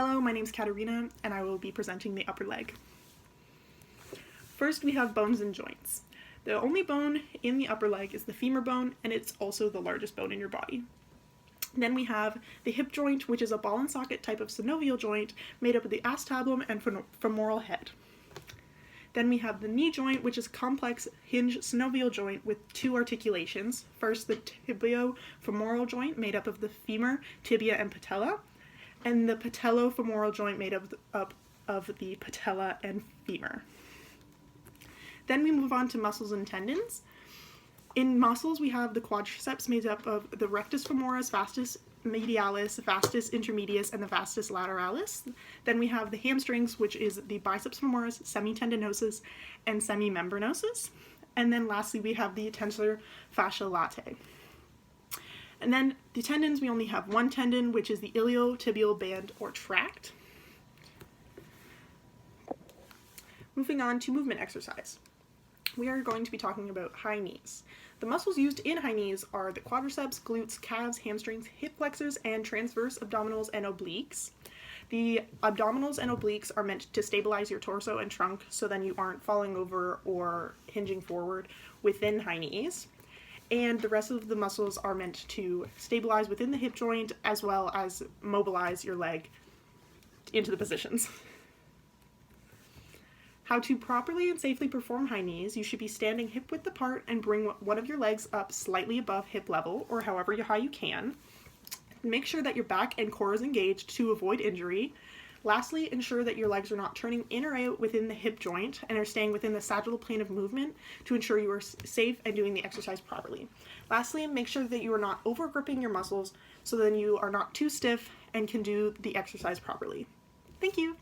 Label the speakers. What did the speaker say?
Speaker 1: Hello, my name is Katerina, and I will be presenting the upper leg. First, we have bones and joints. The only bone in the upper leg is the femur bone, and it's also the largest bone in your body. Then we have the hip joint, which is a ball and socket type of synovial joint made up of the acetabulum and femoral head. Then we have the knee joint, which is a complex hinge synovial joint with two articulations. First, the tibiofemoral joint made up of the femur, tibia, and patella, and the patellofemoral joint made up of the patella and femur. Then we move on to muscles and tendons. In muscles, we have the quadriceps made up of the rectus femoris, vastus medialis, vastus intermedius, and the vastus lateralis. Then we have the hamstrings, which is the biceps femoris, semitendinosus, and semimembranosus. And then lastly, we have the tensor fasciae latae. And then the tendons, we only have one tendon, which is the iliotibial band or tract. Moving on to movement exercise. We are going to be talking about high knees. The muscles used in high knees are the quadriceps, glutes, calves, hamstrings, hip flexors, and transverse abdominals and obliques. The abdominals and obliques are meant to stabilize your torso and trunk so then you aren't falling over or hinging forward within high knees. And the rest of the muscles are meant to stabilize within the hip joint as well as mobilize your leg into the positions. How to properly and safely perform high knees: you should be standing hip width apart and bring one of your legs up slightly above hip level or however high you can. Make sure that your back and core is engaged to avoid injury. Lastly, ensure that your legs are not turning in or out within the hip joint and are staying within the sagittal plane of movement to ensure you are safe and doing the exercise properly. Lastly, make sure that you are not over gripping your muscles so then you are not too stiff and can do the exercise properly. Thank you!